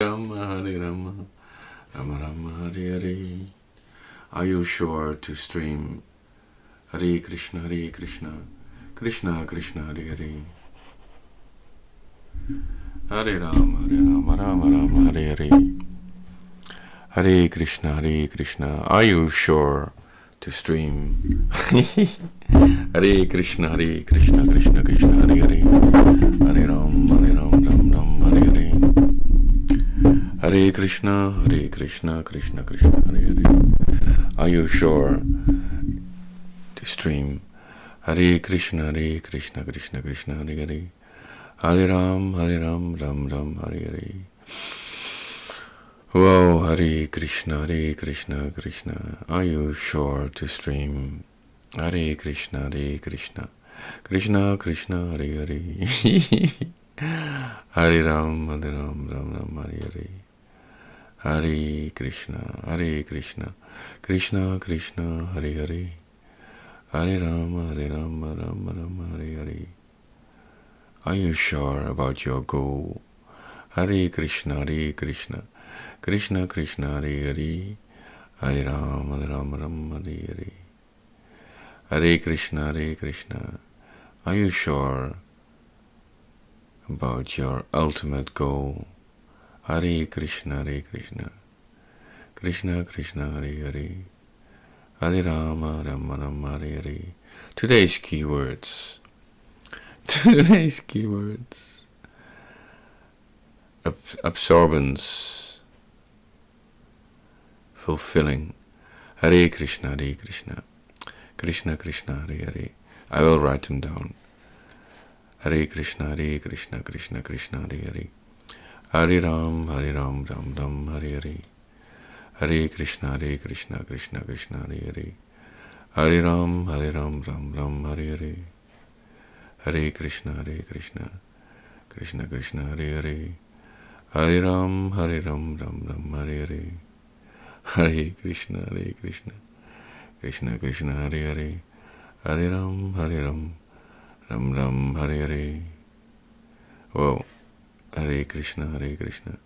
Rama, Hare Rama, Rama Rama, Hare Hare. Are you sure to stream Hare Krishna, Krishna Krishna, Hare Hare, Hare Rama, Rama Rama, Hare Hare, Hare Krishna. Are you sure to stream Hare Krishna, Krishna Krishna, Hare Hare, Hare Ram, Ram, Hare Hare. Hare Krishna, Krishna Krishna, Hare Hare. Are you sure to stream Hare Krishna, Krishna Krishna, Hare Hare, Hare Ram, Ram, Hare Hare. Whoa, Hare Krishna, Krishna. Are you sure to stream Hare Krishna, Krishna Krishna, Hare Hare. Hare Ram, Ram, Hare Hare. Hare Krishna, Krishna Krishna, Hare Hare, Hare Ram, Ram, Hare Hare. Are you sure about your goal? Hare Krishna, Krishna Krishna, Hare Hare, Hare Ram, Hare Hare. Hare Krishna, are you sure about your ultimate goal? Hare Krishna, Krishna Krishna, Hare Hare, Hare Rama, Rama, Hare Hare. Today's keywords. Absorbance, fulfilling. Hare Krishna, Krishna Krishna, Hare Hare. I will write them down. Hare Krishna, Krishna Krishna, Hare Hare, Hare Ram, Ram, Hare Hare. Hare Krishna, Krishna Krishna, Hare Hare, Hare Ram, Ram, Hare Hare. Hare Krishna, Krishna Krishna, Hare Hare, Hare Ram, Ram, Hare Hare. Hare Krishna, Krishna Krishna, Hare Hare, Hare Ram, Ram, Hare Hare. Whoa. Hare Krishna, Krishna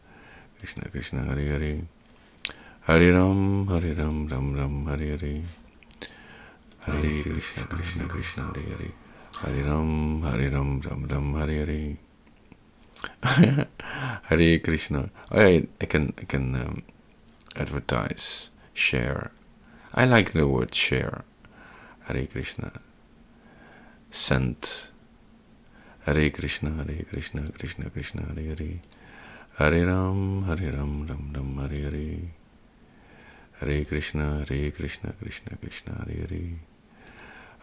Krishna, Hare Hare, Hare Ram, Ram, Hare Hare. Hare Krishna, Krishna, Hare Hare, Hare Ram, Ram, Hare Hare. Hare Krishna. I can advertise, share. I like the word share. Hare Krishna. Sent. Hare Krishna, Krishna Krishna, Hare Hare, Hare Ram, Ram, Hare Hare. Hare Krishna, Krishna Krishna, Hare Hare,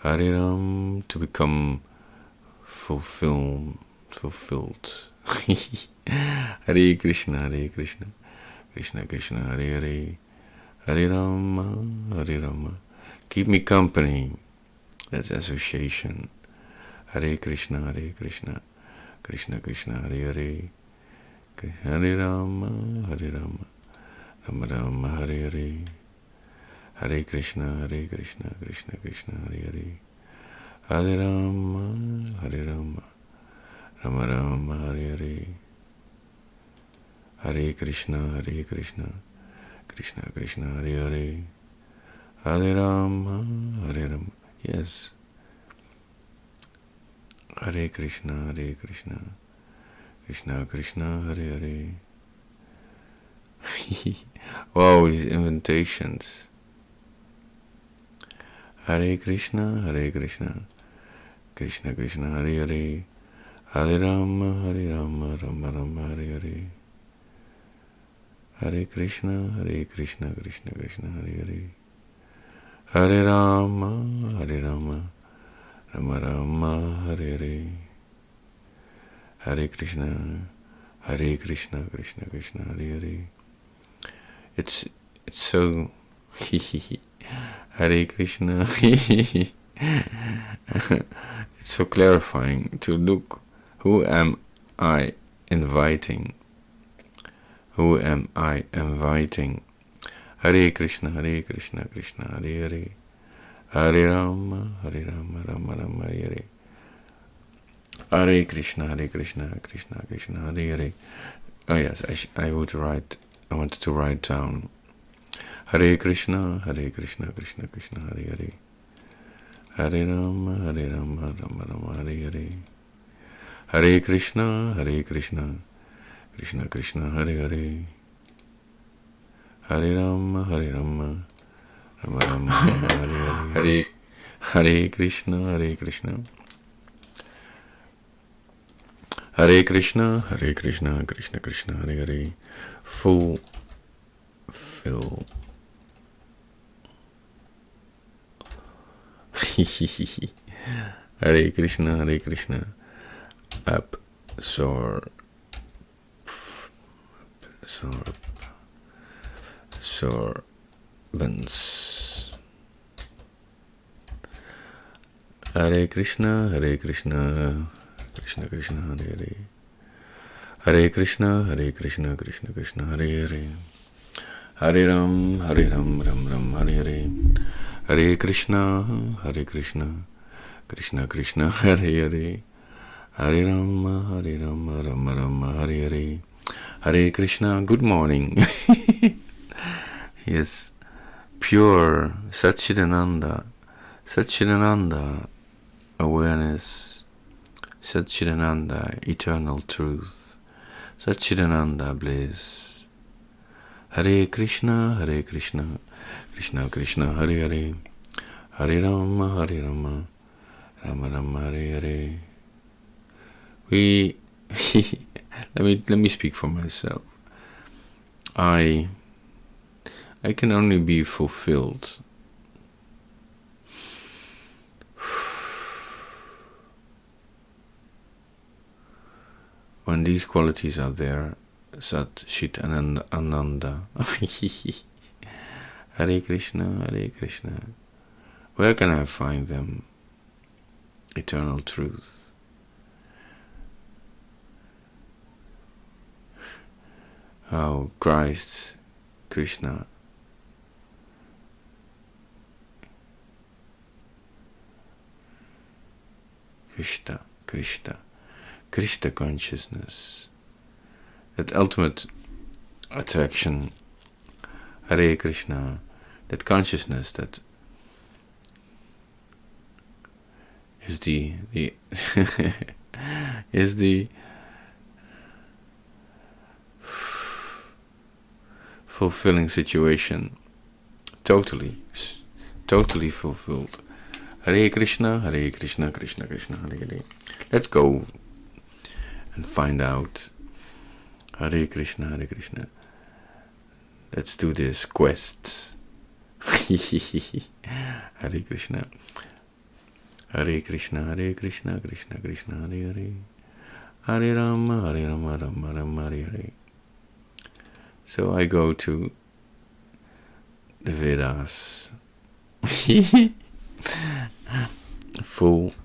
Hare Ram. To become fulfilled. Hare Krishna, Krishna Krishna, Hare Hare, Hare Rama. Keep me company. That's association. Hare Krishna, Krishna Krishna, Hare Hare, Hare Rama, Rama, Hare Hare. Hare Krishna, Krishna Krishna, Hare Hare, Hare Rama, Rama, Hare Hare. Hare Krishna, Krishna Krishna, Hare Hare, Hare Rama. Yes. Hare Krishna, Krishna Krishna, Hare Hare. Wow, these invitations. Hare Krishna, Krishna Krishna, Hare Hare, Hare Rama, Rama, Hare Hare. Hare Krishna, Krishna Krishna, Hare Hare, Hare Rama, Rama, Hare Hare. Hare Krishna, Krishna Krishna, Hare Hare. It's so Hare Krishna. It's so clarifying to look. Who am I inviting? Who am I inviting? Hare Krishna, Krishna Hare Hare, Hare Rama, Rama, Hare Hare. Hare Krishna, Krishna Krishna, Hare Hare. Oh yes, I wanted to write down Hare Krishna, Krishna Krishna, Hare Hare, Hare Rama, Rama Rama, Hare Hare, Hare Krishna, Krishna Krishna, Hare Hare, Hare Rama, Rama Rama, Hare Hare, Hare Krishna, Krishna Krishna Krishna, Hare Hare, fulfill. Hare Krishna, absorbance. Hare Krishna, Krishna Krishna, Hare Hare, Hare Krishna, Krishna Krishna, Hare Hare, Hare Ram, Ram, Hare Hare, Hare Krishna, Krishna Krishna, Hare Hare, Hare Ram, Ram, Hare Hare, Hare Krishna. Good morning. Yes, pure Satchidananda awareness, Satchidananda eternal truth, Satchidananda bliss. Hare Krishna, Krishna Krishna, Hare Hare, Hare Rama, Rama, Hare Hare. Let me speak for myself. I can only be fulfilled when these qualities are there. Sat, Chit, and Ananda. Hare Krishna, Krishna. Where can I find them? Eternal truth. How Christ, Krishna, Krishna consciousness, that ultimate attraction, Hare Krishna, that consciousness that is the is the fulfilling situation, totally fulfilled. Hare Krishna, Krishna Krishna, Hare Hare. Let's go and find out. Hare Krishna, Krishna. Let's do this quest. Hare Krishna. Hare Krishna, Krishna Krishna, Hare Hare. Hare Rama, Rama, Hare Hare. So I go to the Vedas. Fulfill.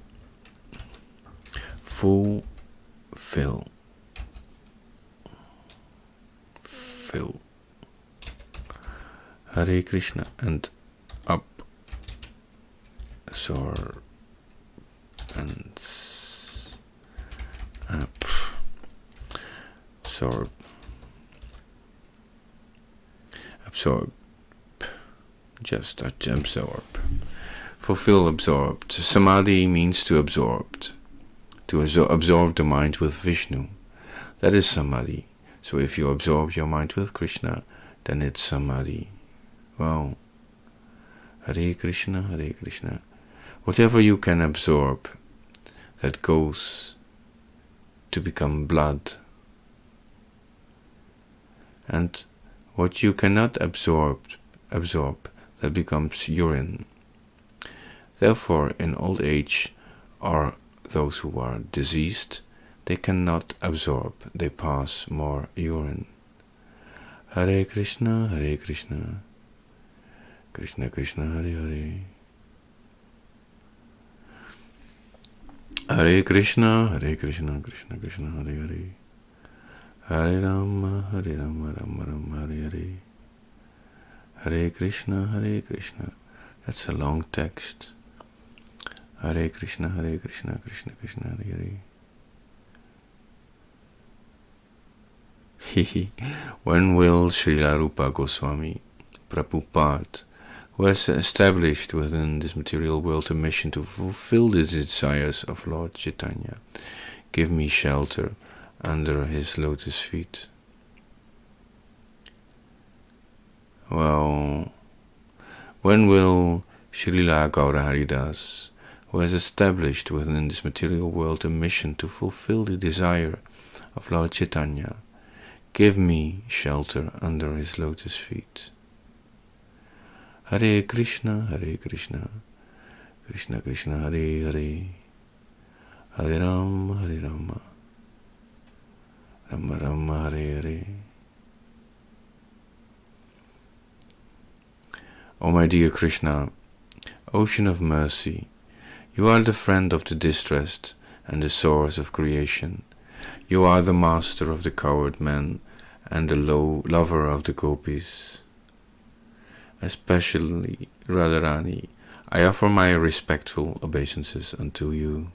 Hare Krishna and absorb just absorb. Fulfill, absorbed. Samadhi means to absorb the mind with Vishnu. That is Samadhi. So if you absorb your mind with Krishna, then it's Samadhi. Wow. Hare Krishna, Krishna. Whatever you can absorb, that goes to become blood. And what you cannot absorb, that becomes urine. Therefore, in old age, or those who are diseased, they cannot absorb, they pass more urine. Hare Krishna, Krishna Krishna, Hare Hare. Hare Krishna, Krishna Krishna, Hare Hare. Hare Rama, Rama, Hare Hare. Hare Krishna, Krishna. That's a long text. Hare Krishna, Krishna Krishna, Hare Hare. When will Srila Rupa Goswami Prabhupada, who has established within this material world a mission to fulfill the desires of Lord Chaitanya, give me shelter under his lotus feet? Well, when will Srila Gaura Haridas, who has established within this material world a mission to fulfill the desire of Lord Chaitanya, give me shelter under his lotus feet? Hare Krishna, Krishna Krishna, Hare Hare, Hare Rama, Rama Rama, Hare Hare. O my dear Krishna, Ocean of mercy, you are the friend of the distressed and the source of creation. You are the master of the coward men and the lover of the gopis. Especially, Radharani, I offer my respectful obeisances unto you.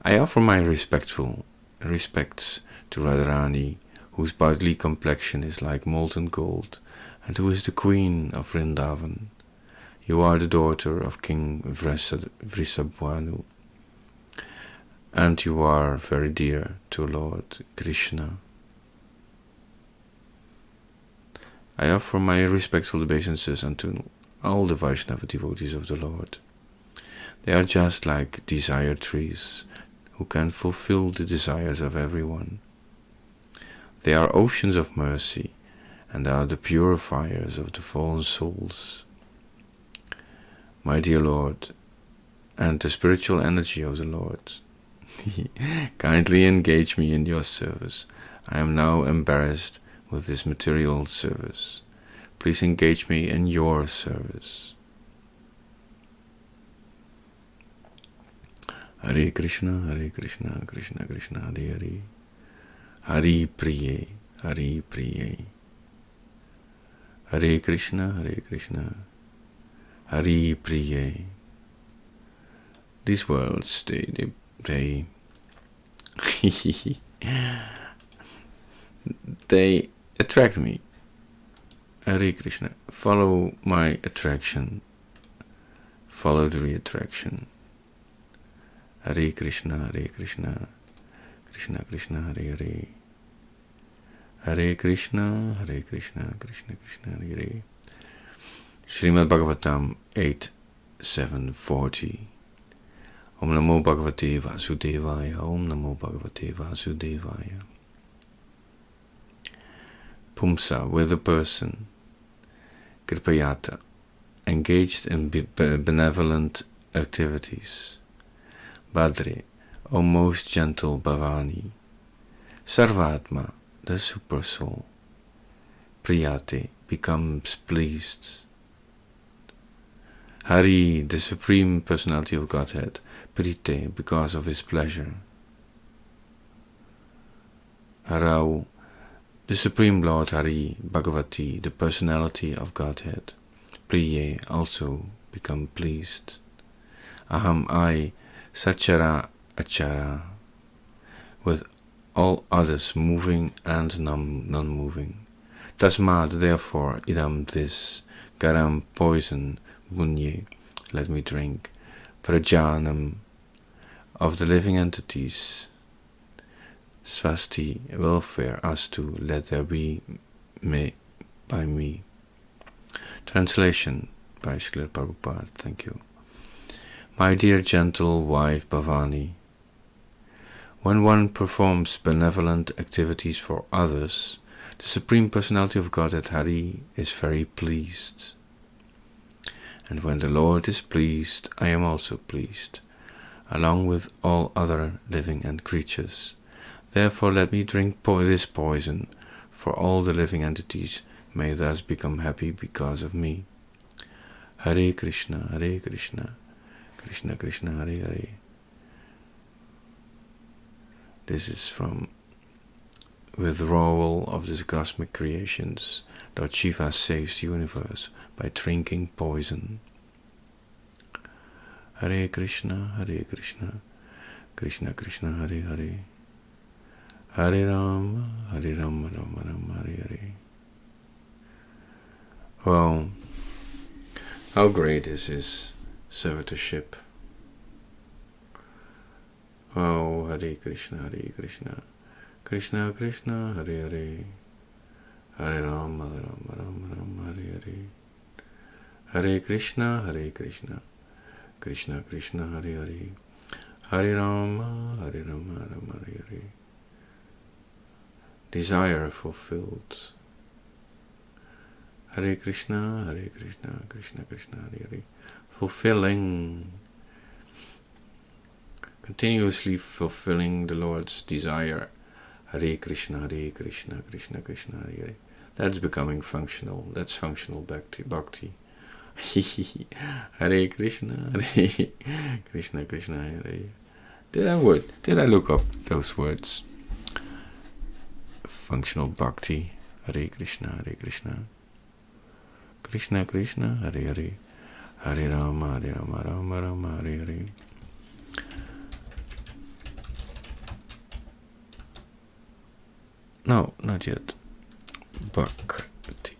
I offer my respectful respects to Radharani, whose bodily complexion is like molten gold, and who is the queen of Vrindavan. You are the daughter of King Vrisabhanu, and you are very dear to Lord Krishna. I offer my respectful obeisances unto all the Vaishnava devotees of the Lord. They are just like desire trees, who can fulfill the desires of everyone. They are oceans of mercy, and are the purifiers of the fallen souls. My dear Lord, and the spiritual energy of the Lord, kindly engage me in your service. I am now embarrassed with this material service. Please engage me in your service. Hare Krishna, Krishna Krishna, Hare Hare, Hare Priye, Hare Priye. Hare Krishna, Hare Priye. These words, they they attract me. Hare Krishna, follow my attraction, follow the attraction. Hare Krishna, Krishna Krishna, Hare Hare, Hare Krishna, Krishna Krishna, Hare Hare. Srimad Bhagavatam 8.740. Om Namo Bhagavate Vasudevaya, Om Namo Bhagavate Vasudevaya. Pumsa, with a person, Kripayata, engaged in benevolent activities. Badri, O most gentle Bhavani. Sarvatma, the super soul. Priyate, becomes pleased. Hari, the Supreme Personality of Godhead. Prite, because of his pleasure. Harau, the Supreme Lord Hari, Bhagavati, the Personality of Godhead. Priye, also become pleased. Aham, I, Sachara, Achara, with all others moving and non-moving. Tasmad, therefore, idam this, garam, poison, munye, let me drink, prajanam, of the living entities, swasti, welfare, astu, let there be, by me. Translation by Srila Prabhupada, thank you. My dear gentle wife Bhavani, when one performs benevolent activities for others, the Supreme Personality of Godhead Hari is very pleased. And when the Lord is pleased, I am also pleased, along with all other living and creatures. Therefore let me drink this poison, for all the living entities may thus become happy because of me. Hare Krishna, Krishna Krishna, Hare Hare. This is from Withdrawal of the Cosmic Creations. Lord Shiva saves the universe by drinking poison. Hare Krishna, Krishna Krishna, Hare Hare, Hare Rama, Hare Rama, Rama Rama, Hare Hare. Well, how great is his servitorship? Oh, Hare Krishna, Hare Krishna, Krishna Krishna, Hare Hare, Hare Rama, Rama Rama, Rama Hare Hare, Hare Krishna, Krishna Krishna, Hare Hare, Hare Rama, Rama Hare Hare. Desire fulfilled. Hare Krishna, Krishna Krishna, Hare Hare. Fulfilling, continuously fulfilling the Lord's desire. Hare Krishna, Krishna Krishna, Hare Hare. That's becoming functional. That's functional bhakti. Hare Krishna, Krishna Krishna, Hare Hare. Did I look up those words? Functional bhakti. Hare Krishna, Krishna Krishna, Hare Hare, Hare Rama, Rama Rama, Hare Hare. No, not yet. Bhakti.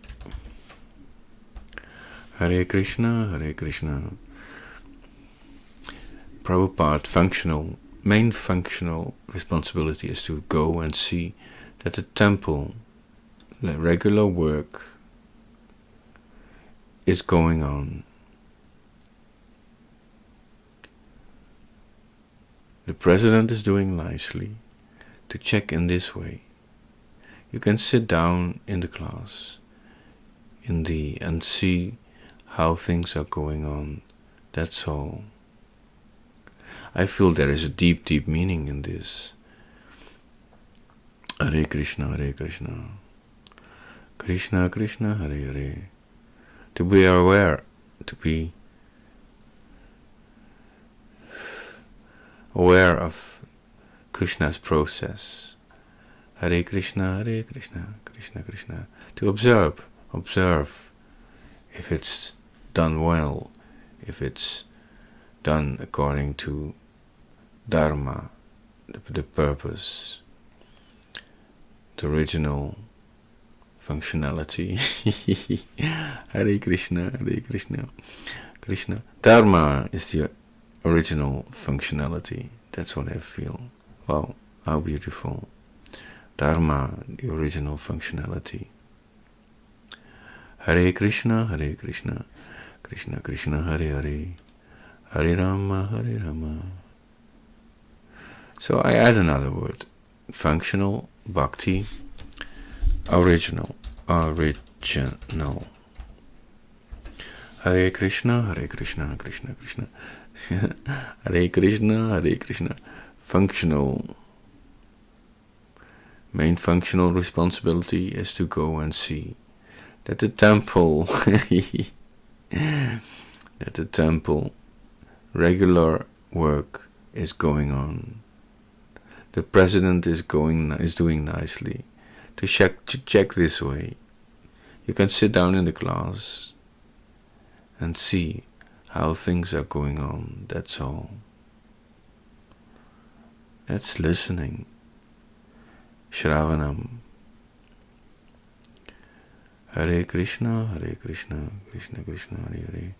Hare Krishna, Prabhupada, main functional responsibility is to go and see that the temple, the regular work, is going on. The president is doing nicely. To check in this way, you can sit down in the class and see how things are going on. That's all. I feel there is a deep meaning in this. Hare Krishna, Krishna Krishna, Hare Hare. To be aware of Krishna's process. Hare Krishna, Krishna Krishna. To observe if it's done well, if it's done according to Dharma, the purpose, the original functionality. Hare Krishna, Krishna. Dharma is the original functionality. That's what I feel. Wow, how beautiful. Dharma, the original functionality. Hare Krishna, Krishna Krishna, Hare Hare, Hare Rama. So I add another word. Functional, bhakti, original. Hare Krishna, Krishna Krishna. Hare Krishna. Functional. Main functional responsibility is to go and see that the temple, regular work is going on. The president is doing nicely. To check this way, you can sit down in the class and see how things are going on. That's all. That's listening. Shravanam. Hare Krishna, Krishna Krishna, Hare Hare.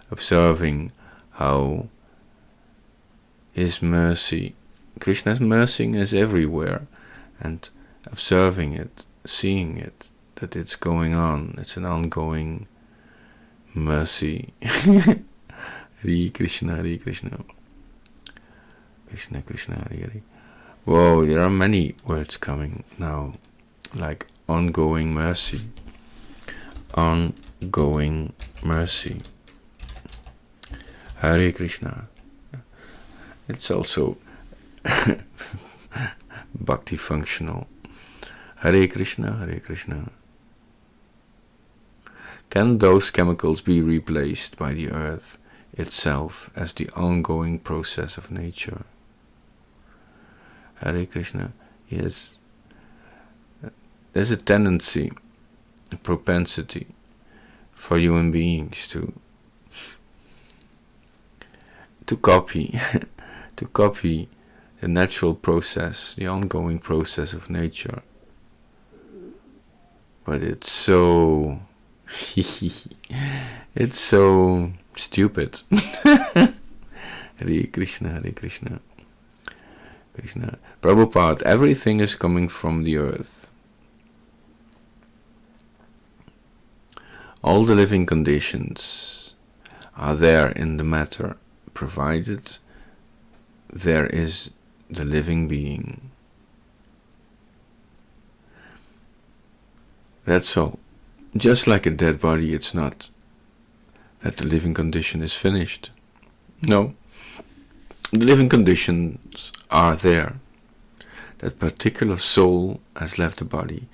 Observing how His mercy, Krishna's mercy is everywhere, and observing it, seeing it, that it's going on. It's an ongoing mercy. Hare Krishna, Krishna Krishna, Hare Hare. Whoa, there are many words coming now, like ongoing mercy. Ongoing mercy. Hare Krishna. It's also bhakti functional. Hare Krishna. Can those chemicals be replaced by the earth itself as the ongoing process of nature? Hare Krishna. Yes. There's a tendency, a propensity for human beings to copy the the natural process, the ongoing process of nature. But it's so it's so stupid. Hare Krishna, Hare Krishna, Krishna. Prabhupada, everything is coming from the earth. All the living conditions are there in the matter, provided there is the living being. That's all. Just like a dead body, it's not that the living condition is finished. No. The living conditions are there. That particular soul has left the body,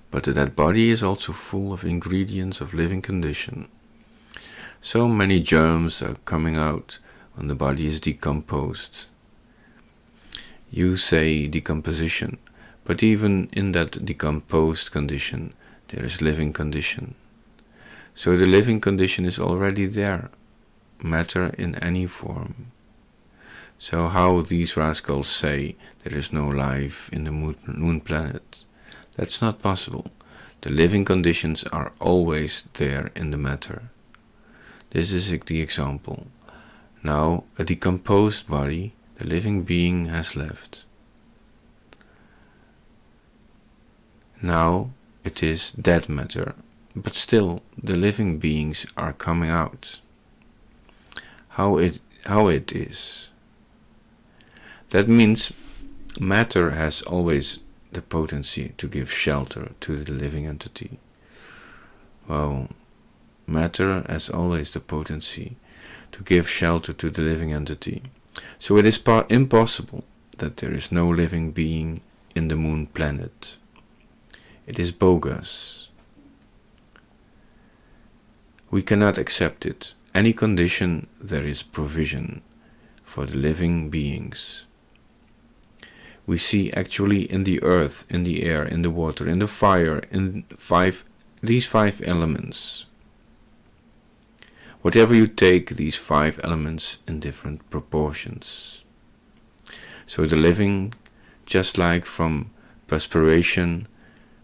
but that body is also full of ingredients of living condition. So many germs are coming out when the body is decomposed. You say decomposition, but even in that decomposed condition, there is living condition. So the living condition is already there, matter in any form. So how these rascals say there is no life in the moon planet? That's not possible. The living conditions are always there in the matter. This is the example. Now, a decomposed body, the living being has left. Now, it is dead matter, but still the living beings are coming out. How it is. That means matter has always the potency to give shelter to the living entity. Well, matter has always the potency to give shelter to the living entity. So it is impossible that there is no living being in the moon planet. It is bogus. We cannot accept it. Any condition, there is provision for the living beings. We see actually in the earth, in the air, in the water, in the fire, in these five elements. Whatever you take, these five elements in different proportions. So the living, just like from perspiration,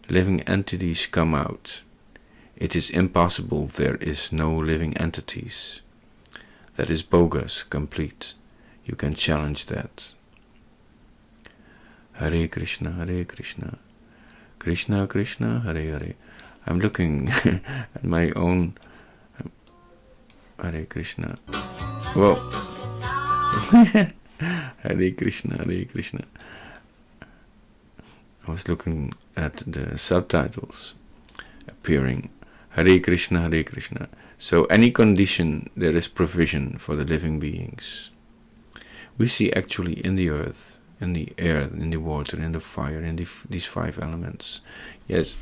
living entities come out. It is impossible there is no living entities. That is bogus, complete. You can challenge that. Hare Krishna, Hare Krishna, Krishna Krishna, Hare Hare. I'm looking at my own Hare Krishna. Whoa. Hare Krishna, Hare Krishna. I was looking at the subtitles appearing. Hare Krishna, Hare Krishna. So any condition, there is provision for the living beings. We see actually in the earth, in the air, in the water, in the fire, in these five elements. Yes,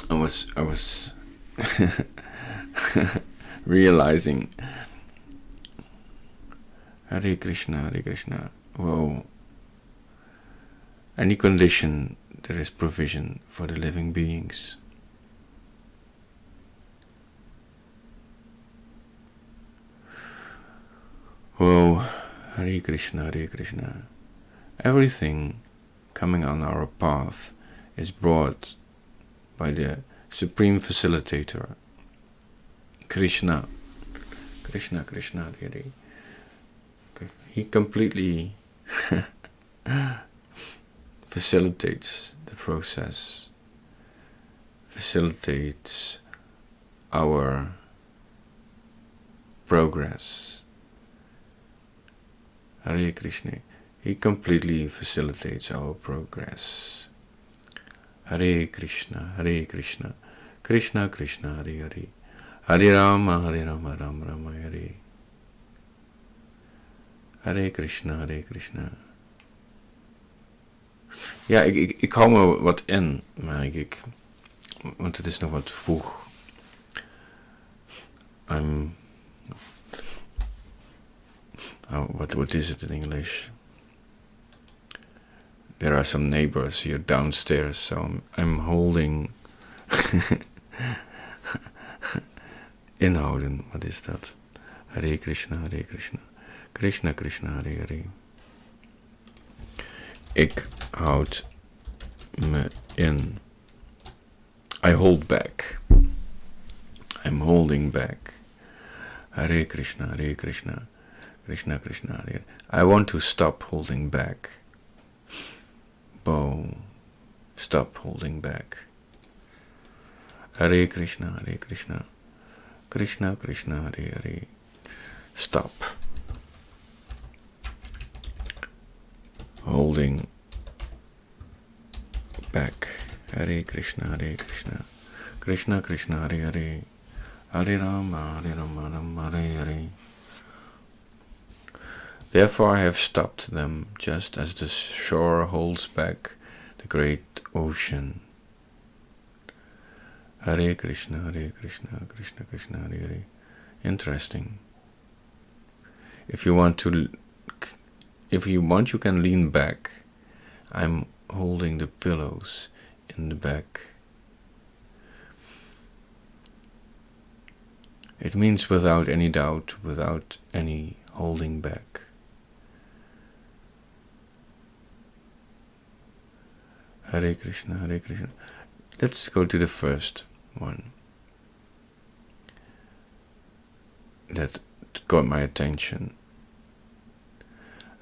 I was realizing. Hare Krishna, Hare Krishna. Whoa. Any condition, there is provision for the living beings. Whoa. Hare Krishna, Hare Krishna. Everything coming on our path is brought by the Supreme Facilitator, Krishna. Krishna, Krishna, Hare. He completely facilitates the process, facilitates our progress. Hare Krishna. He completely facilitates our progress. Hare Krishna, Hare Krishna, Krishna Krishna, Hare Hare, Hare Rama, Rama Rama, Hare. Hare Krishna, Hare Krishna. Ja, ik hou me wat in, maar want het is nog wat vroeg. What is it in English? There are some neighbors here downstairs, so I'm holding inhouden. Wat is dat? Hare Krishna, Hare Krishna, Krishna Krishna, Hare Hare. Ik houd me in. I hold back. I'm holding back. Hare Krishna, Hare Krishna, Krishna Krishna, Hare. I want to stop holding back. Bow. Stop holding back. Hare Krishna, Hare Krishna, Krishna Krishna, Hare Hare. Stop. Holding back. Hare Krishna, Hare Krishna, Krishna Krishna, Hare Hare. Hare Rama, Rama, Hare Hare. Therefore I have stopped them, just as the shore holds back the great ocean. Hare Krishna, Hare Krishna, Krishna Krishna, Hare Hare. Interesting. If you want, you can lean back. I'm holding the pillows in the back. It means without any doubt, without any holding back. Hare Krishna, Hare Krishna. Let's go to the first one that got my attention.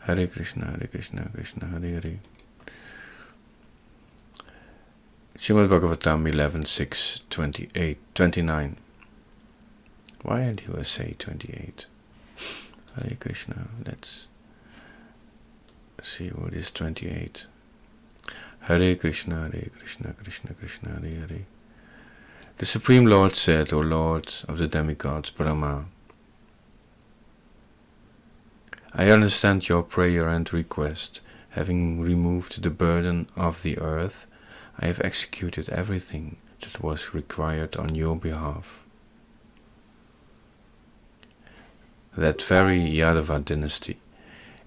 Hare Krishna, Hare Krishna, Krishna Hare Hare. Srimad Bhagavatam 11:6-29. Why do I say 28? Hare Krishna. Let's see what is 28. Hare Krishna, Hare Krishna, Krishna Krishna, Hare Hare. The Supreme Lord said, O Lord of the demigods, Brahma, I understand your prayer and request. Having removed the burden of the earth, I have executed everything that was required on your behalf. That very Yadava dynasty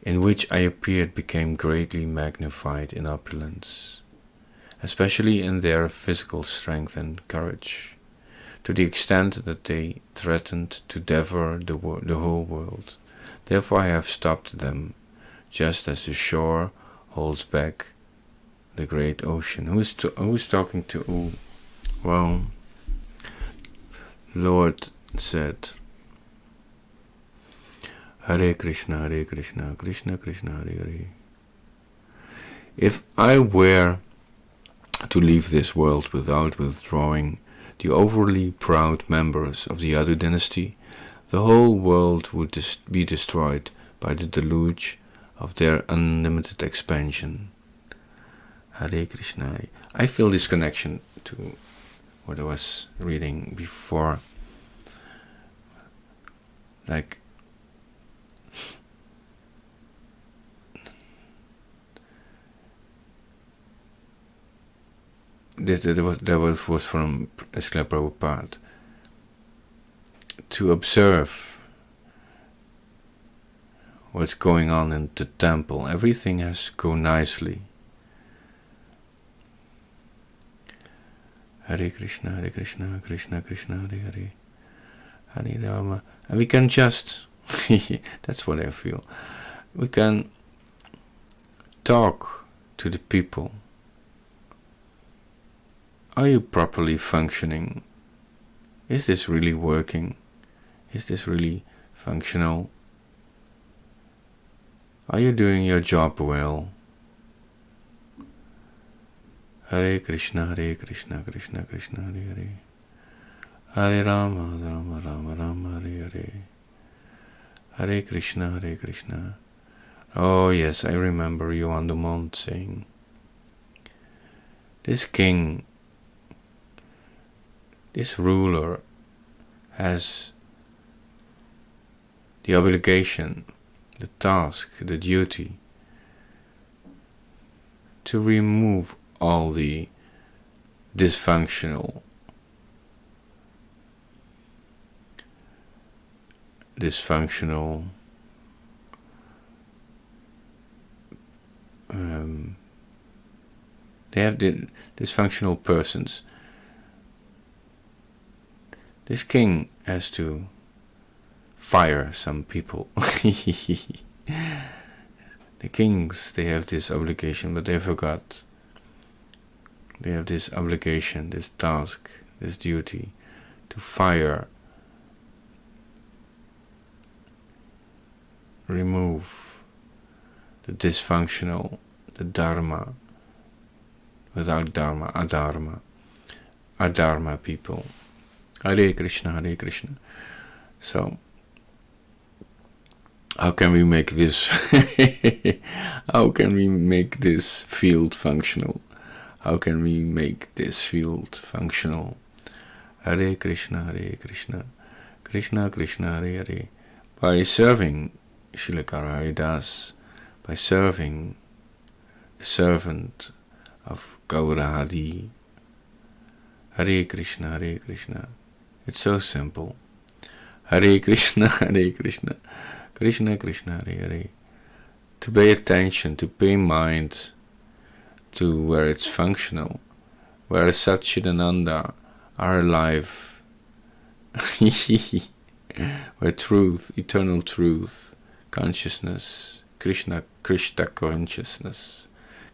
in which I appeared became greatly magnified in opulence, especially in their physical strength and courage, to the extent that they threatened to devour the whole world. Therefore I have stopped them, just as the shore holds back the great ocean. Who is talking to who? Well, Lord said, Hare Krishna, Hare Krishna, Krishna Krishna, Hare Hare. If I were to leave this world without withdrawing the overly proud members of the Yadu dynasty, the whole world would be destroyed by the deluge of their unlimited expansion. Hare Krishna. I feel this connection to what I was reading before. Like, that was from Srila Prabhupada. To observe what's going on in the temple. Everything has to go nicely. Hare Krishna, Krishna Krishna, Hare Hare. Hare Rama. And we can just, that's what I feel, we can talk to the people. Are you properly functioning? Is this really working? Is this really functional? Are you doing your job well? Hare Krishna, Krishna Krishna, Hare Hare. Hare Rama, Rama Rama, Rama Hare Hare. Hare Krishna, Krishna. Oh yes, I remember you on the mount saying, this king, this ruler has the obligation, the task, the duty to remove all the dysfunctional they have the dysfunctional persons. This king has to fire some people. The kings, they have this obligation, but they forgot. They have this obligation, this task, this duty to fire, remove the dysfunctional, the dharma, without dharma, adharma people. Hare Krishna, Hare Krishna. So, how can we make this how can we make this field functional? How can we make this field functional? Hare Krishna, Hare Krishna, Krishna Krishna, Hare Hare. By serving Srila Haridas, by serving the servant of Gaurahadi. Hare Krishna, Hare Krishna. It's so simple. Hare Krishna, Hare Krishna, Krishna Krishna, Hare Hare. To pay attention, to pay mind to where it's functional, where Satchidananda are alive, where truth, eternal truth, consciousness, Krishna consciousness,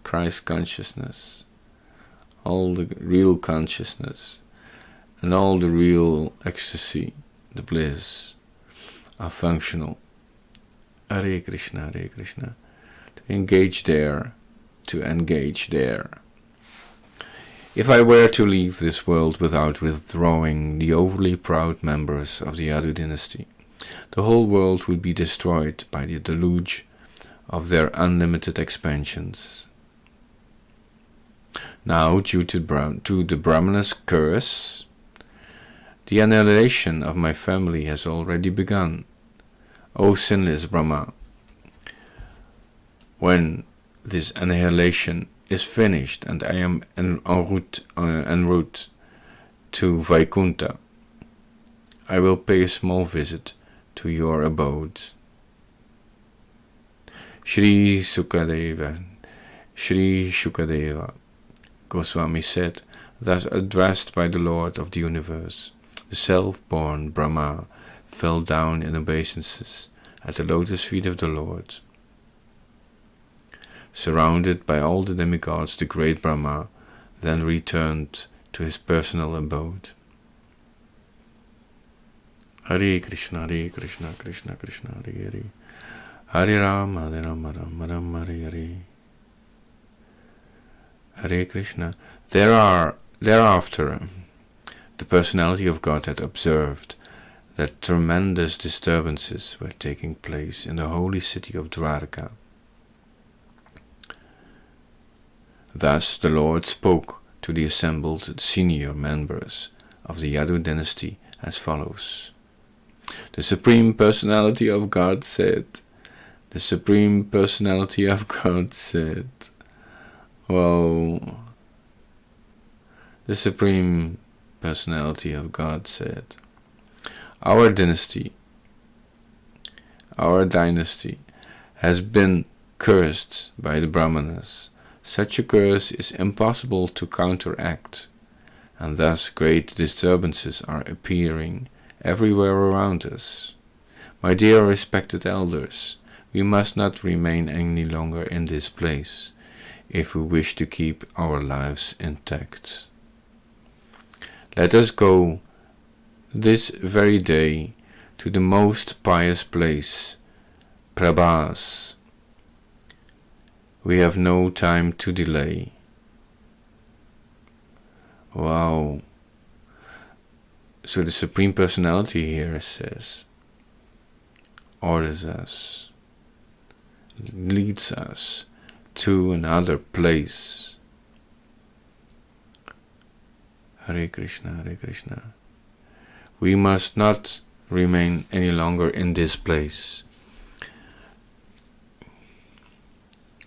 Christ consciousness, all the real consciousness, and all the real ecstasy, the bliss, are functional. Hare Krishna, Hare Krishna. To engage there. If I were to leave this world without withdrawing the overly proud members of the Yadu dynasty, the whole world would be destroyed by the deluge of their unlimited expansions. Now, due to the Brahmana's curse, the annihilation of my family has already begun. O sinless Brahma, when this annihilation is finished and I am en route to Vaikuntha, I will pay a small visit to your abode. Sri Shukadeva Goswami said, thus addressed by the Lord of the universe, the self-born Brahma fell down in obeisances at the lotus feet of the Lord. Surrounded by all the demigods, the great Brahma then returned to his personal abode. Hare Krishna, Krishna Krishna, Hare Hare. Hare Rama, Rama Rama, Hare Hare. Hare Krishna. Thereafter, the personality of God had observed that tremendous disturbances were taking place in the holy city of Dwarka. Thus the Lord spoke to the assembled senior members of the Yadu dynasty as follows. The Supreme Personality of God said, the Supreme Personality of God said, whoa, the Supreme Personality of God said, our dynasty has been cursed by the Brahmanas. Such a curse is impossible to counteract, and thus great disturbances are appearing everywhere around us. My dear respected elders, we must not remain any longer in this place if we wish to keep our lives intact. Let us go this very day to the most pious place, Prabhas. We have no time to delay. Wow. So the Supreme Personality here says, orders us, leads us to another place. Hare Krishna, Hare Krishna. We must not remain any longer in this place.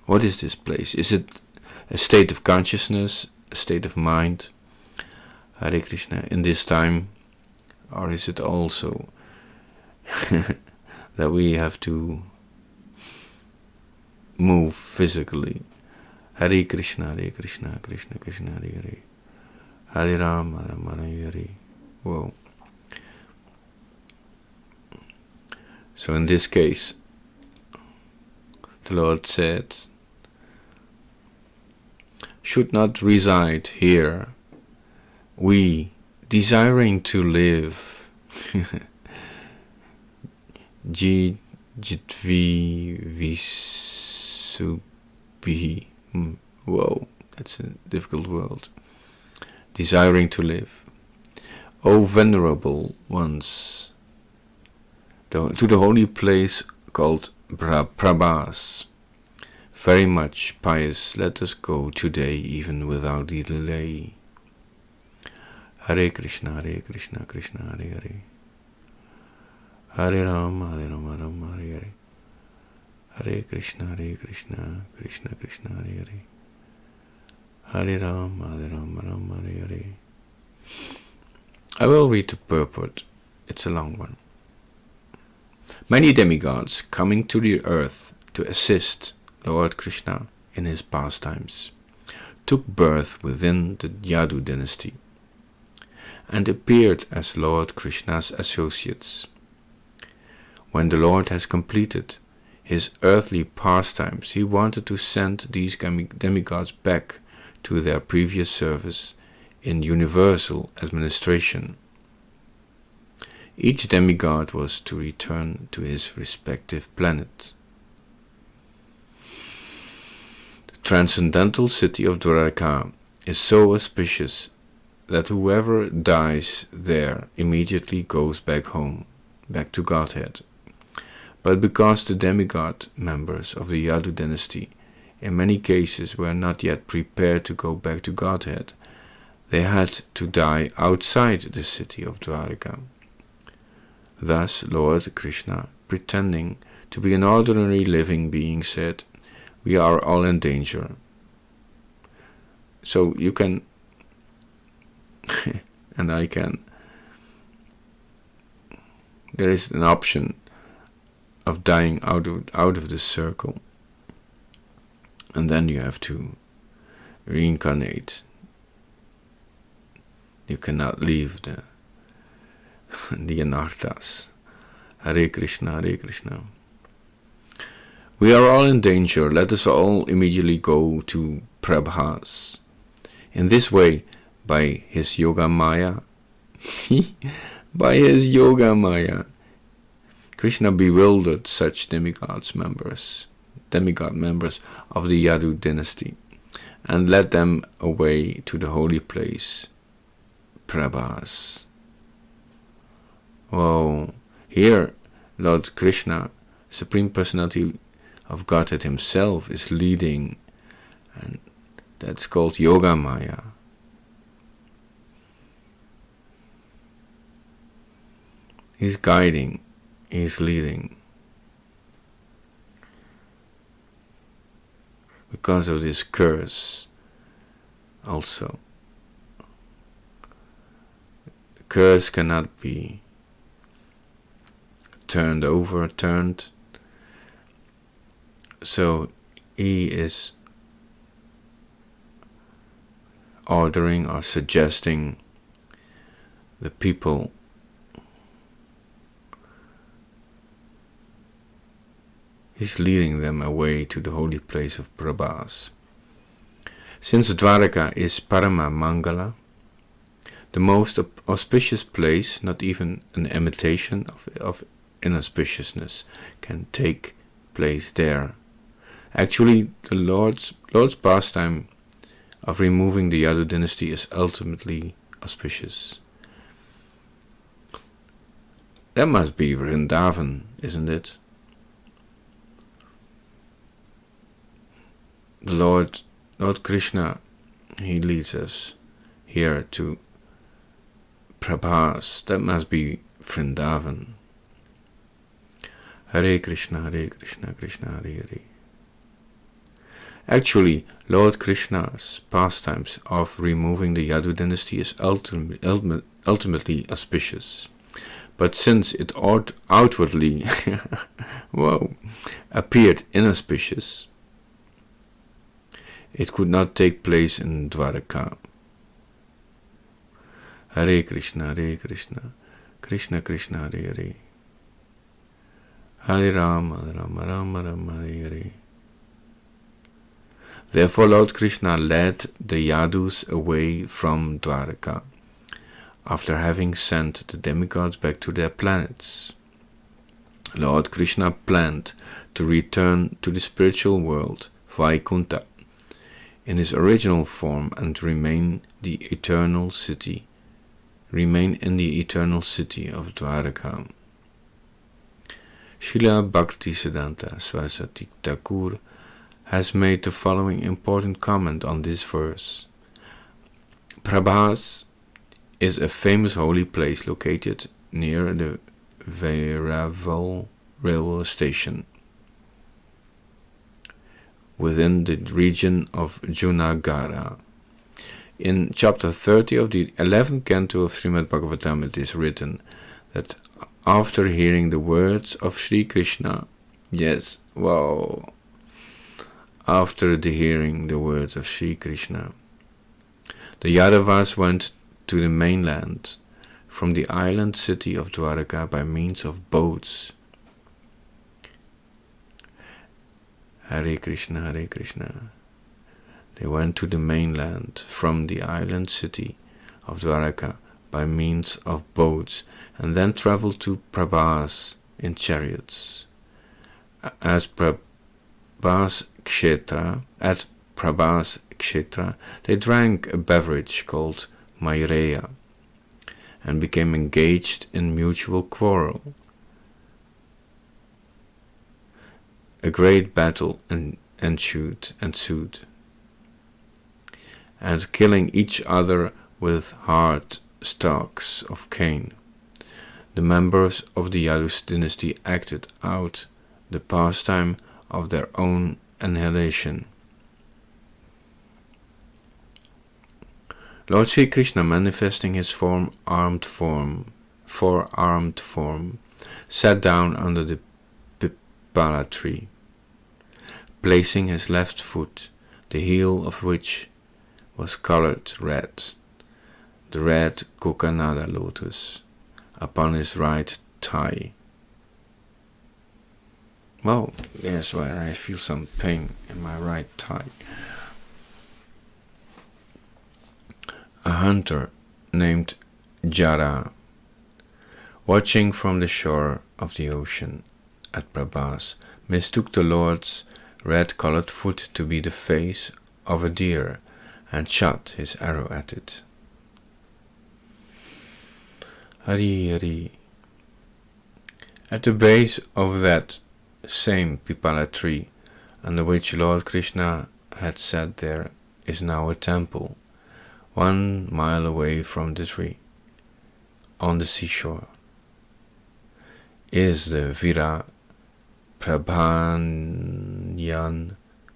What is this place? Is it a state of consciousness, a state of mind, Hare Krishna, in this time? Or is it also that we have to move physically? Hare Krishna, Krishna Krishna, Hare Hare. Hare Rama, Rama Hare. Whoa. So in this case, the Lord said, should not reside here. We, desiring to live, Jitvi Visubihi. Whoa, that's a difficult word. Desiring to live. O venerable ones, to the holy place called Prabhas, very much pious, let us go today even without delay. Hare Krishna, Krishna Hare Hare. Hare Rama, Rama Hare Hare. Hare Krishna, Krishna Krishna Hare Hare. Hare Rama, Rama Hare Hare. I will read the purport. It's a long one. Many demigods coming to the earth to assist Lord Krishna in his pastimes took birth within the Yadu dynasty and appeared as Lord Krishna's associates. When the Lord has completed his earthly pastimes, he wanted to send these demigods back to their previous service in universal administration. Each demigod was to return to his respective planet. The transcendental city of Dwarka is so auspicious that whoever dies there immediately goes back home, back to Godhead. But because the demigod members of the Yadu dynasty in many cases were not yet prepared to go back to Godhead, they had to die outside the city of Dwarka. Thus Lord Krishna, pretending to be an ordinary living being, said, "We are all in danger." So you can, and I can, there is an option of dying out of the circle, and then you have to reincarnate. You cannot leave the anarthas. Hare Krishna, Hare Krishna. We are all in danger. Let us all immediately go to Prabhas. In this way, by his yoga maya, Krishna bewildered such demigod members of the Yadu dynasty, and led them away to the holy place, Prabhas. Whoa, here Lord Krishna, Supreme Personality of Godhead himself, is leading, and that's called Yoga Maya. He's guiding, he's leading. Because of this curse also. The curse cannot be overturned. So he is ordering or suggesting the people he's leading them away to the holy place of Prabhas. Since Dwaraka is Parama Mangala, the most auspicious place, not even an imitation of inauspiciousness can take place there. Actually, the Lord's pastime of removing the Yadu dynasty is ultimately auspicious. That must be Vrindavan, isn't it? The Lord Krishna, he leads us here to Prabhas. That must be Vrindavan. Hare Krishna, Krishna Hare Hare. Actually, Lord Krishna's pastimes of removing the Yadu dynasty is ultimately auspicious. But since it outwardly appeared inauspicious, it could not take place in Dwaraka. Hare Krishna, Krishna Krishna Hare Hare. Hare Rama, Rama Hare Hare. Therefore Lord Krishna led the Yadus away from Dwaraka, after having sent the demigods back to their planets. Lord Krishna planned to return to the spiritual world, Vaikunta, in his original form and remain in the eternal city of Dwaraka. Srila Bhaktisiddhanta Saraswati Thakur has made the following important comment on this verse. Prabhas is a famous holy place located near the Veeraval railway station within the region of Junagara. In chapter 30 of the 11th canto of Srimad Bhagavatam it is written that after hearing the words of Sri Krishna, after hearing the words of Sri Krishna, the Yadavas went to the mainland from the island city of Dwaraka by means of boats. Hare Krishna, Hare Krishna. They went to the mainland from the island city of Dwaraka by means of boats, and then traveled to Prabhas in chariots. At Prabhas Kshetra, they drank a beverage called Maireya and became engaged in mutual quarrel. A great battle ensued, and killing each other with hard stalks of cane, the members of the Yadus dynasty acted out the pastime of their own annihilation. Lord Sri Krishna, manifesting his four-armed form, sat down under the pipala tree, placing his left foot, the heel of which was colored red, the red Kokanada lotus, upon his right thigh. Well, yes, where I feel some pain in my right thigh. A hunter named Jara, watching from the shore of the ocean at Prabhas, mistook the Lord's red-colored foot to be the face of a deer and shot his arrow at it. Hari Hari. At the base of that same pipala tree, under which Lord Krishna had sat there, is now a temple, 1 mile away from the tree, on the seashore, is the Vira Prabhanyan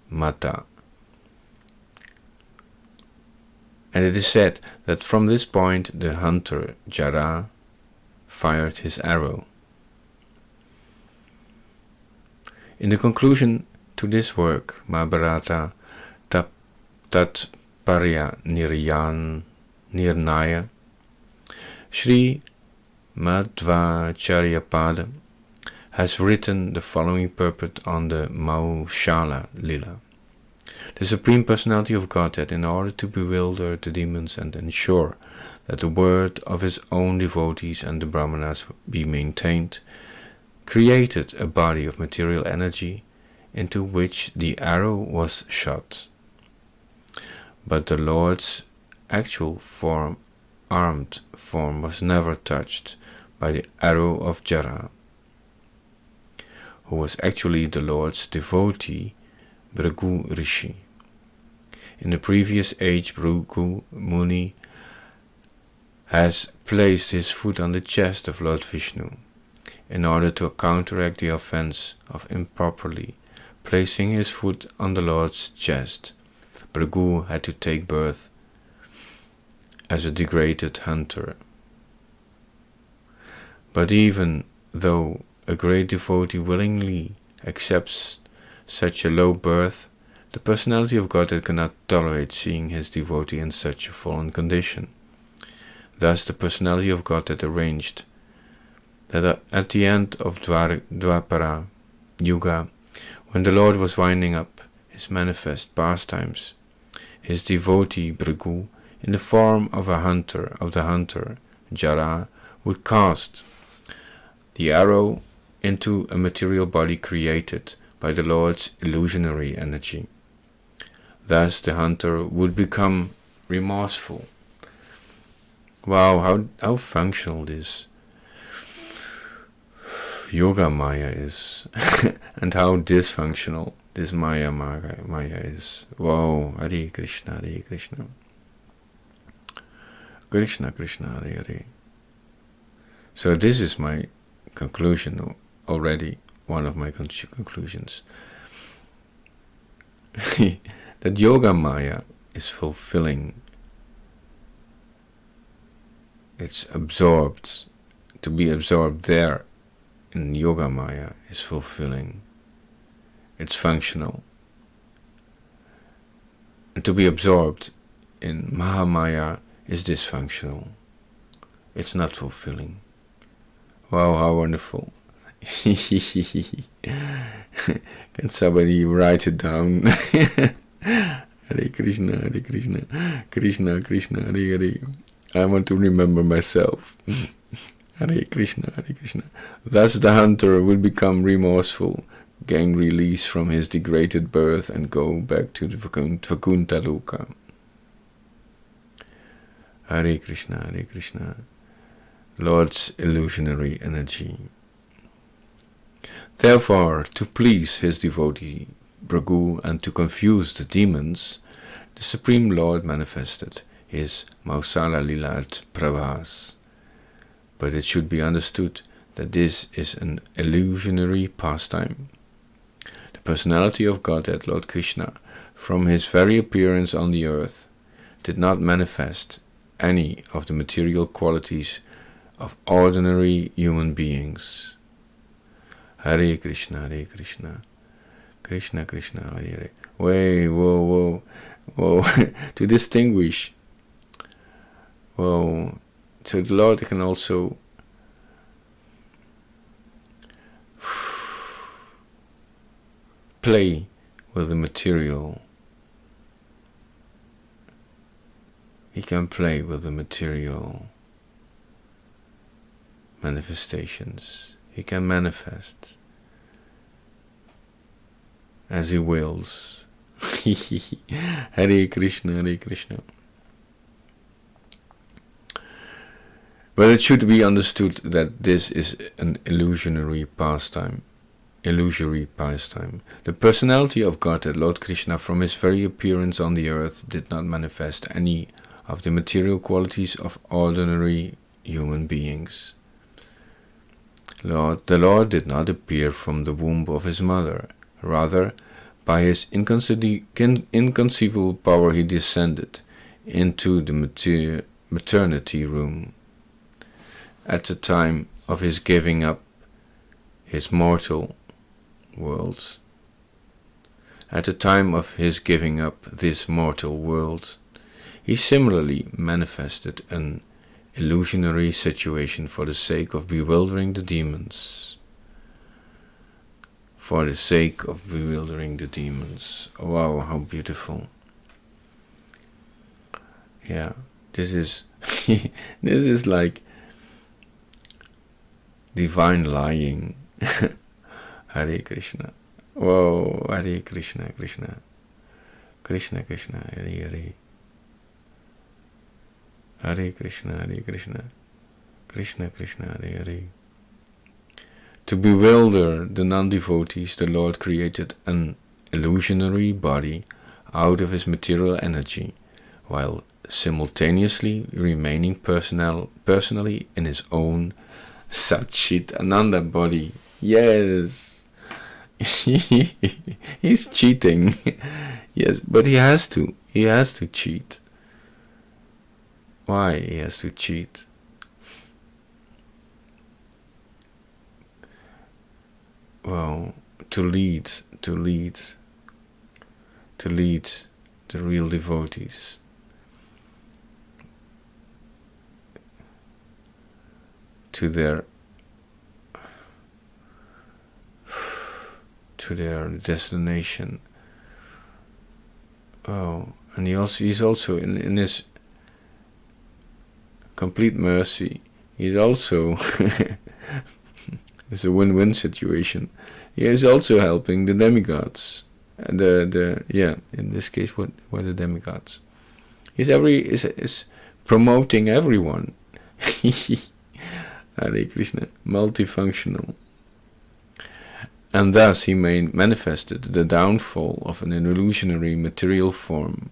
Mata. And it is said that from this point the hunter Jara fired his arrow. In the conclusion to this work, Mahabharata Tatparya Nirnaya, Sri Madhvacharyapada has written the following purport on the Maushala Lila. The Supreme Personality of Godhead, in order to bewilder the demons and ensure that the word of his own devotees and the Brahmanas be maintained, created a body of material energy into which the arrow was shot. But the Lord's actual armed form was never touched by the arrow of Jara, who was actually the Lord's devotee, Bhrigu Rishi. In the previous age, Bhrigu Muni has placed his foot on the chest of Lord Vishnu in order to counteract the offense of improperly placing his foot on the Lord's chest. Bhrigu had to take birth as a degraded hunter. But even though a great devotee willingly accepts such a low birth, the personality of Godhead cannot tolerate seeing his devotee in such a fallen condition. Thus the personality of Godhead arranged that at the end of Dwapara Yuga, when the Lord was winding up his manifest pastimes, his devotee Bhrigu, in the form of the hunter, Jara, would cast the arrow into a material body created by the Lord's illusionary energy. Thus the hunter would become remorseful. Wow, how functional this Yoga Maya is, and how dysfunctional this Maya is. Wow, Hare Krishna, Hare Krishna. Krishna Krishna, Hare Hare. So this is my conclusion already, one of my conclusions. That Yoga Maya is fulfilling. It's absorbed. To be absorbed there in Yoga Maya is fulfilling. It's functional. And to be absorbed in Mahamaya is dysfunctional. It's not fulfilling. Wow, how wonderful. Can somebody write it down? Hare Krishna, Hare Krishna, Krishna Krishna, Hare Hare. I want to remember myself. Hare Krishna, Hare Krishna. Thus the hunter will become remorseful, gain release from his degraded birth, and go back to the Vakuntha Loka. Hare Krishna, Hare Krishna. Lord's illusionary energy. Therefore, to please his devotee Bhrigu and to confuse the demons, the Supreme Lord manifested his Mausala Lilat Prabhas. But it should be understood that this is an illusionary pastime. The personality of Godhead, Lord Krishna, from his very appearance on the earth, did not manifest any of the material qualities of ordinary human beings. Hare Krishna, Hare Krishna, Krishna Krishna, Hare Hare. Wait, whoa. To distinguish. Whoa. So the Lord can also play with the material. He can play with the material manifestations. He can manifest as he wills. Hare Krishna, Hare Krishna. But it should be understood that this is an illusory pastime. The personality of Godhead, Lord Krishna, from his very appearance on the earth, did not manifest any of the material qualities of ordinary human beings. The Lord did not appear from the womb of his mother. Rather, by his inconceivable power he descended into the maternity room. At the time of his giving up his mortal world, this mortal world, he similarly manifested an illusionary situation for the sake of bewildering the demons. Wow, how beautiful. Yeah, this is this is like divine lying. Hare Krishna. Whoa, Hare Krishna, Krishna. Krishna Krishna, Hare Hare. Hare Krishna, Hare Krishna. Krishna Krishna, Hare Hare. To bewilder the non-devotees, the Lord created an illusionary body out of his material energy, while simultaneously remaining personally in his own Satchit Ananda body. Yes. He's cheating. Yes, but he has to. He has to cheat. Why he has to cheat? Well, to lead the real devotees. To their destination, Oh, and he's also in his complete mercy. He's also it's a win-win situation. He is also helping the demigods. In this case, what were the demigods? Is promoting everyone. Hare Krishna, multifunctional. And thus he manifested the downfall of an illusionary material form.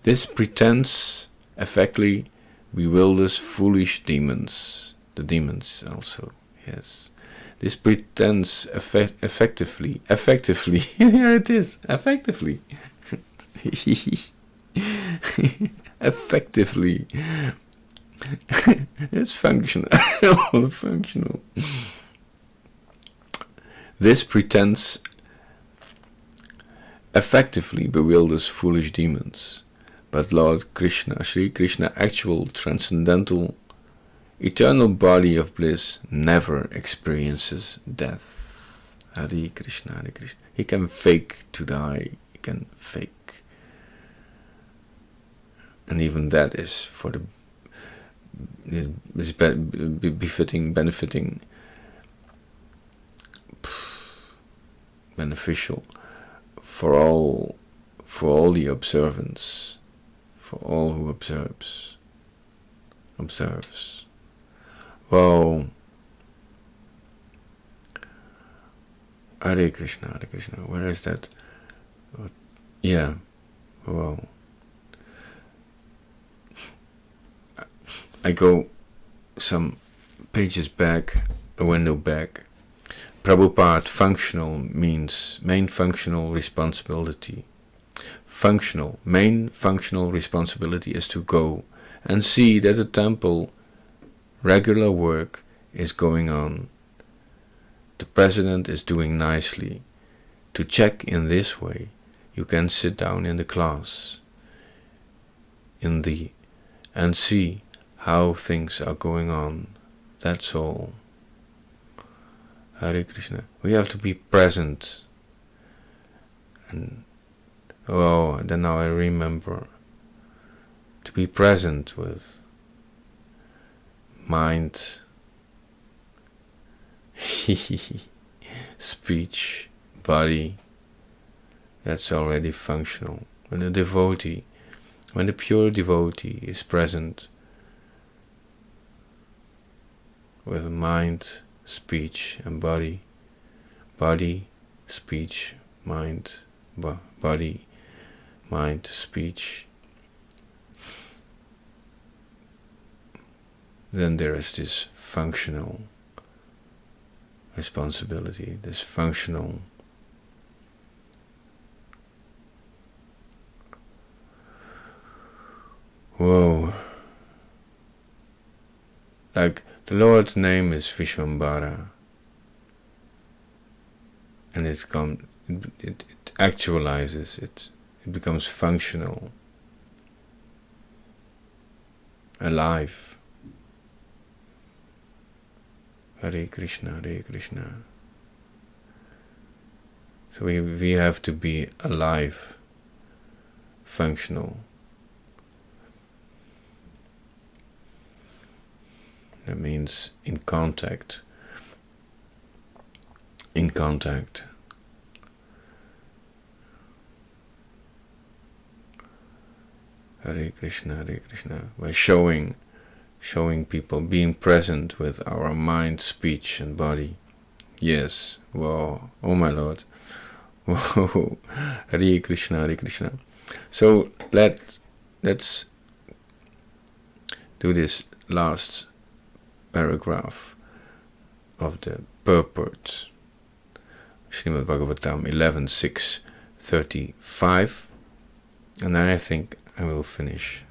This pretense effectively bewilders foolish demons. The demons also, yes. This pretense effectively, here it is, effectively, effectively, it's functional, functional. This pretense effectively bewilders foolish demons, but Lord Krishna, Sri Krishna, actual transcendental eternal body of bliss, never experiences death. Hare Krishna, Hare Krishna. He can fake to die. He can fake. And even that is for the is befitting, benefiting, beneficial for all the observance, for all who observes. Wow. Hare Krishna, Hare Krishna. Where is that? Yeah. Wow. I go some pages back, a window back. Prabhupada, functional means main functional responsibility. Main functional responsibility is to go and see that the temple regular work is going on. The president is doing nicely. To check in this way, you can sit down in the class and see how things are going on. That's all. Hare Krishna. We have to be present. And then now I remember to be present with mind, speech, body. That's already functional. When the pure devotee is present with mind, speech, and body, speech, mind, body, mind, speech, then there is this functional responsibility, this functional like the Lord's name is Vishvambara, and it actualizes it becomes functional, alive. Hare Krishna, Hare Krishna. So we have to be alive, functional. That means in contact. Hare Krishna, Hare Krishna. By showing people, being present with our mind, speech, and body. Yes. Wow. Oh my Lord. Whoa. Hare Krishna, Hare Krishna. So let's do this last paragraph of the purport. Srimad Bhagavatam 11.6.35, and then I think I will finish.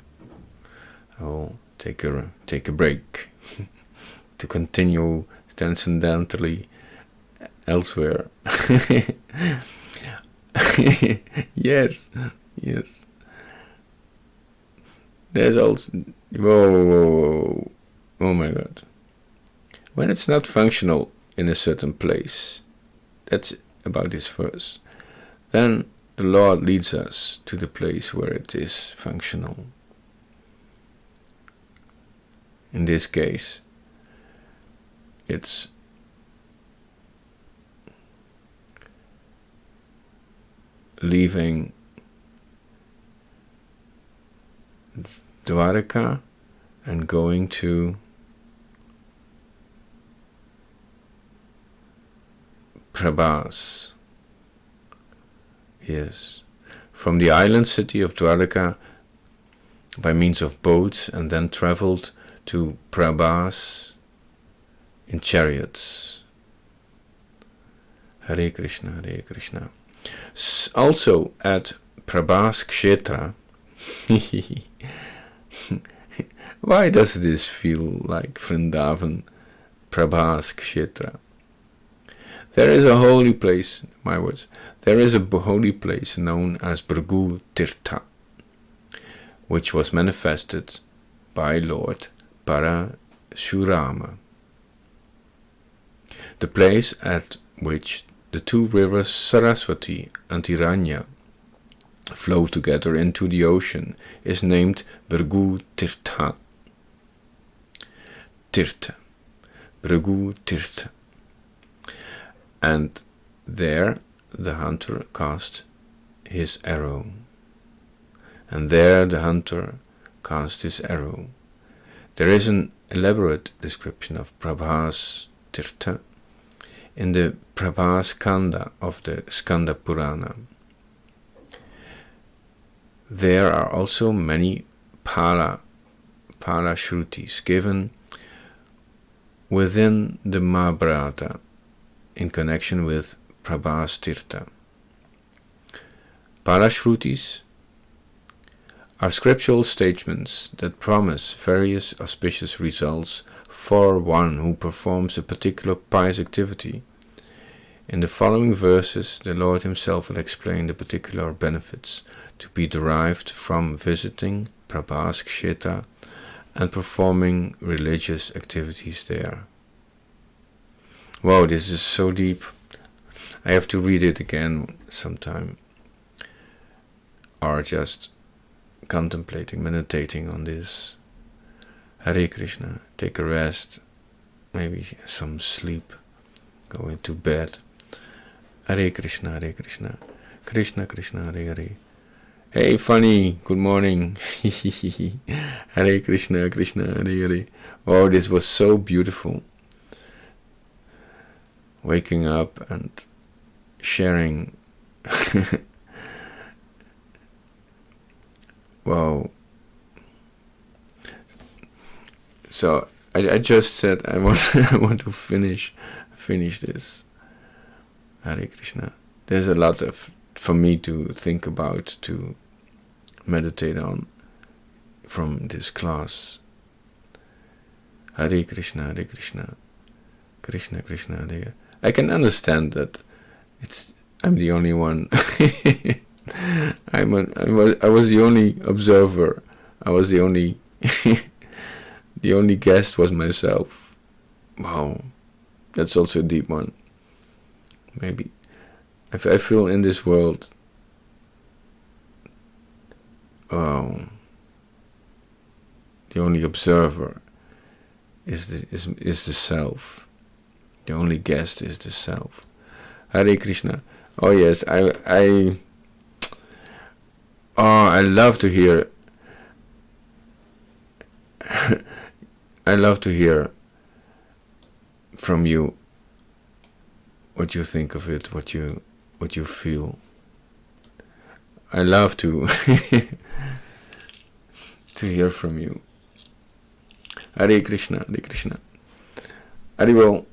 I will take a break to continue transcendentally elsewhere. Yes. There's also whoa. Oh my God. When it's not functional in a certain place, that's about this verse, then the Lord leads us to the place where it is functional. In this case, it's leaving Dwarka and going to Prabhas. Yes, from the island city of Dwarka by means of boats, and then traveled to Prabhas in chariots. Hare Krishna, Hare Krishna. Also at Prabhas Kshetra. Why does this feel like Vrindavan? Prabhas Kshetra. There is a holy place, my words, there is a holy place known as Bhrigu Tirtha, which was manifested by Lord Parashurama. The place at which the two rivers Saraswati and Hiranya flow together into the ocean is named Bhrigu Tirtha. Tirtha. Bhrigu Tirtha. And there the hunter cast his arrow. And there the hunter cast his arrow. There is an elaborate description of Prabhas Tirtha in the Prabhas Skanda of the Skanda Purana. There are also many Shrutis given within the Mahabharata in connection with Prabhas Tirtha. Shrutis are scriptural statements that promise various auspicious results for one who performs a particular pious activity. In the following verses, the Lord himself will explain the particular benefits to be derived from visiting Prabhas Kshetra and performing religious activities there. Wow, this is so deep. I have to read it again sometime, or just contemplating, meditating on this. Hare Krishna, take a rest, maybe some sleep, go into bed. Hare Krishna, Hare Krishna, Krishna Krishna, Hare Hare. Hey Funny, good morning. Hare Krishna, Krishna Hare Hare. Oh, this was so beautiful. Waking up and sharing. Wow. So I just said I want to finish this. Hare Krishna. There's a lot for me to think about, to meditate on from this class. Hare Krishna, Hare Krishna, Krishna Krishna, Hare Hare. I can understand that I'm the only one. I was the only observer. I was the only the only guest was myself. Wow, that's also a deep one. Maybe I feel in this world. The only observer is the self. The only guest is the self. Hare Krishna. Oh yes, I love to hear. I love to hear from you what you think of it, what you feel. I love to to hear from you. Hare Krishna, Hare Krishna. Haribol.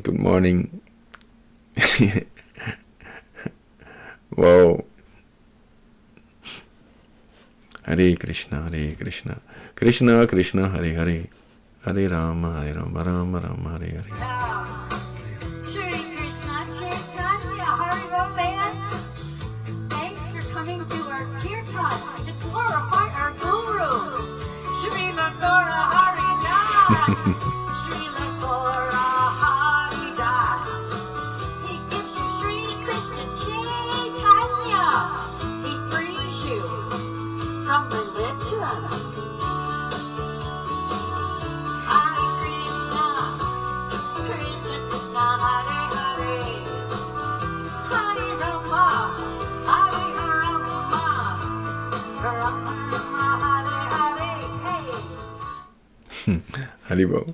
Good morning. Wow. Hare Krishna, Hare Krishna, Krishna Krishna, Hare Hare, Hare Rama, Rama Rama, Hare Hare. Shri Krishna Chaitanya Haribol Band. Thanks for coming to our kirtan to glorify our Guru, Srila Gora Haridas. Srila Gora Haridas. He gives you Shri Krishna Chaitanya. Haribo.